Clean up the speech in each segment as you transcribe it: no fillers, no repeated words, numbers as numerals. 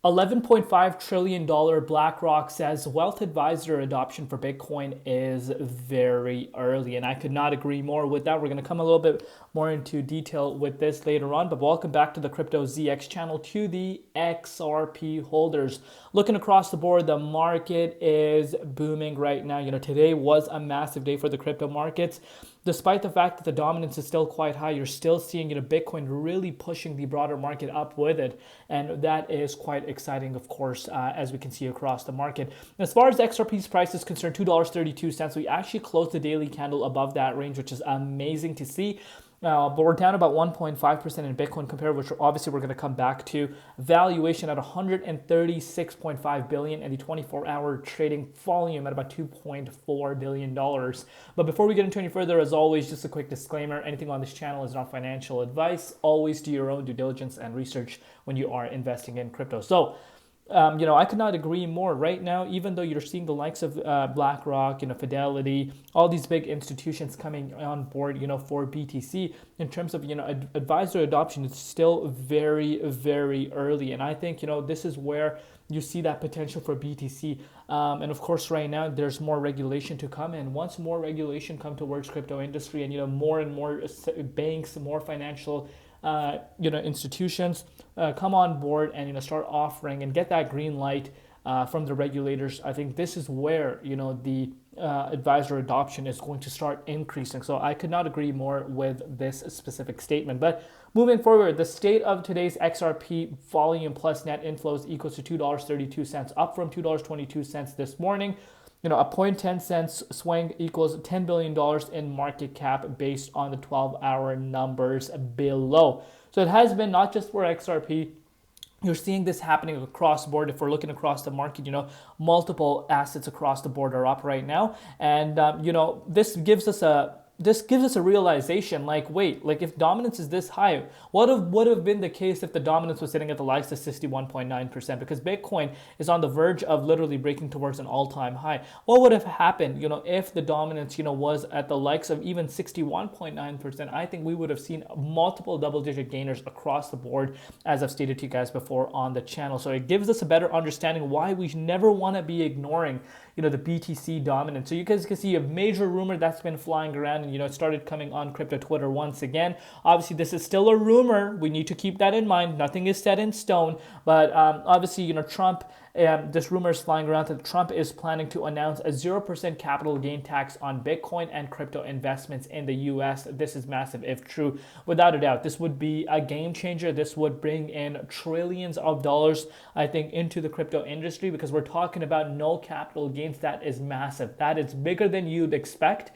$11.5 trillion BlackRock says wealth advisor adoption for Bitcoin is very early. And I could not agree more with that. We're going to come a little bit more into detail with this later on. But welcome back to the Crypto ZX channel, to the XRP holders. Looking across the board, the market is booming right now. Today was a massive day for the crypto markets. Despite the fact that the dominance is still quite high, you're still seeing Bitcoin really pushing the broader market up with it. And that is quite exciting, of course, as we can see across the market. As far as XRP's price is concerned, $2.32, we actually closed the daily candle above that range, which is amazing to see. But we're down about 1.5% in Bitcoin compared, which obviously we're going to come back to. Valuation at 136.5 billion, and the 24-hour trading volume at about $2.4 billion. But before we get into any further, as always, just a quick disclaimer: anything on this channel is not financial advice. Always do your own due diligence and research when you are investing in crypto. So, I could not agree more. Right now, even though you're seeing the likes of BlackRock, Fidelity, all these big institutions coming on board, for BTC, in terms of, advisor adoption, it's still very, very early. And I think, this is where you see that potential for BTC. And of course, right now, there's more regulation to come. And once more regulation come towards crypto industry, and, more and more banks, more financial institutions come on board and start offering and get that green light from the regulators, I think this is where the advisor adoption is going to start increasing. So I could not agree more with this specific statement. But moving forward, the state of today's XRP volume plus net inflows equals to $2.32, up from $2.22 this morning. A 0.10 cents swing equals $10 billion in market cap based on the 12-hour numbers below. So it has been not just for XRP. You're seeing this happening across the board. If we're looking across the market, multiple assets across the board are up right now. And, this gives us a realization, wait, if dominance is this high, what would have been the case if the dominance was sitting at the likes of 61.9%? Because Bitcoin is on the verge of literally breaking towards an all-time high. What would have happened, if the dominance, was at the likes of even 61.9%? I think we would have seen multiple double-digit gainers across the board, as I've stated to you guys before on the channel. So it gives us a better understanding why we never want to be ignoring, the BTC dominance. So you guys can see a major rumor that's been flying around, and it started coming on crypto Twitter once again. Obviously, this is still a rumor. We need to keep that in mind. Nothing is set in stone. But obviously, Trump. This rumor is flying around that Trump is planning to announce a 0% capital gain tax on Bitcoin and crypto investments in the US. This is massive if true. Without a doubt, this would be a game changer. This would bring in trillions of dollars, I think, into the crypto industry, because we're talking about no capital gains. That is massive. That is bigger than you'd expect.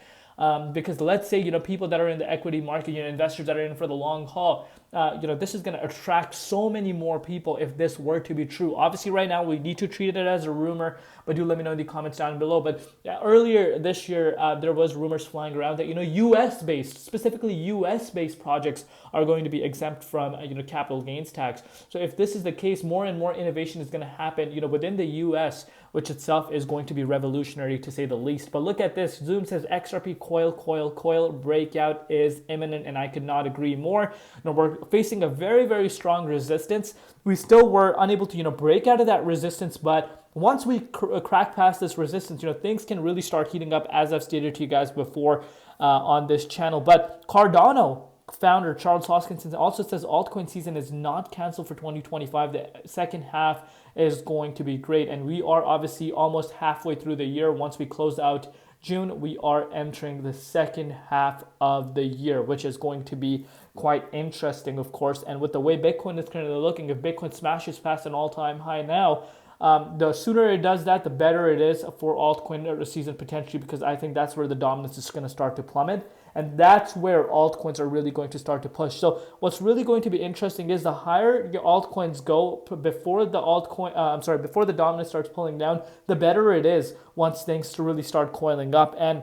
Because let's say, people that are in the equity market, investors that are in for the long haul, this is going to attract so many more people if this were to be true. Obviously, right now, we need to treat it as a rumor, but do let me know in the comments down below. But earlier this year, there was rumors flying around that, US-based, specifically US-based projects are going to be exempt from, capital gains tax. So if this is the case, more and more innovation is going to happen, within the US, which itself is going to be revolutionary to say the least. But look at this. Zoom says XRP coil breakout is imminent, and I could not agree more. We're facing a very, very strong resistance. We still were unable to, break out of that resistance, but once we crack past this resistance, things can really start heating up, as I've stated to you guys before on this channel. But Cardano founder Charles Hoskinson also says altcoin season is not canceled for 2025. The second half is going to be great, and we are obviously almost halfway through the year. Once we close out June, we are entering the second half of the year, which is going to be quite interesting, of course. And with the way Bitcoin is currently looking, if Bitcoin smashes past an all-time high now, the sooner it does that, the better it is for altcoin season potentially, because I think that's where the dominance is going to start to plummet. And that's where altcoins are really going to start to push. So what's really going to be interesting is the higher your altcoins go before the before the dominance starts pulling down, the better it is once things to really start coiling up. And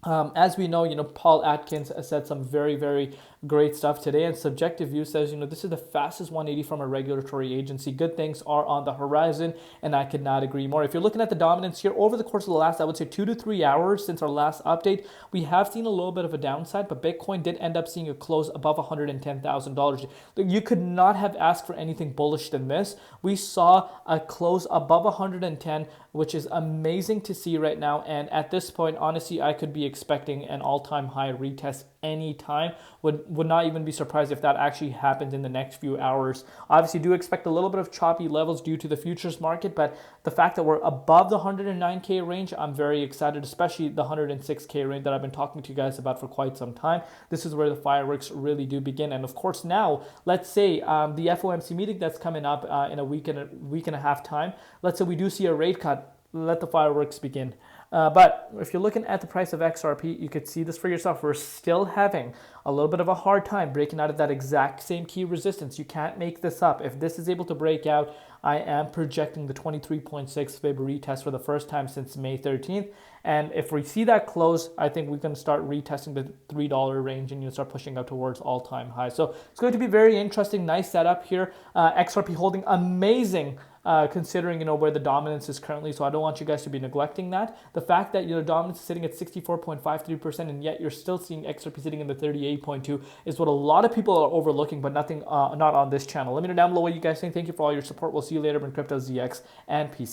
As we know, Paul Atkins said some very, very great stuff today, and Subjective View says, this is the fastest 180 from a regulatory agency. Good things are on the horizon, and I could not agree more. If you're looking at the dominance here over the course of the last, I would say 2 to 3 hours since our last update, we have seen a little bit of a downside, but Bitcoin did end up seeing a close above $110,000. You could not have asked for anything bullish than this. We saw a close above 110, which is amazing to see right now. And at this point, honestly, I could be expecting an all-time high retest anytime. Would not even be surprised if that actually happens in the next few hours. Obviously, do expect a little bit of choppy levels due to the futures market, but the fact that we're above the 109K range, I'm very excited, especially the 106K range that I've been talking to you guys about for quite some time. This is where the fireworks really do begin. And of course, now, let's say the FOMC meeting that's coming up in a week and a half time, let's say we do see a rate cut, let the fireworks begin. But if you're looking at the price of XRP, you could see this for yourself. We're still having a little bit of a hard time breaking out of that exact same key resistance. You can't make this up. If this is able to break out, I am projecting the 23.6 Fib retest for the first time since May 13th. And if we see that close, I think we can start retesting the $3 range and you start pushing up towards all-time highs. So it's going to be very interesting. Nice setup here. XRP holding amazing. Considering where the dominance is currently, so I don't want you guys to be neglecting that. The fact that dominance is sitting at 64.53% and yet you're still seeing XRP sitting in the 38.2 is what a lot of people are overlooking, but nothing not on this channel. Let me know down below what you guys think. Thank you for all your support. We'll see you later in Crypto ZX, and peace out.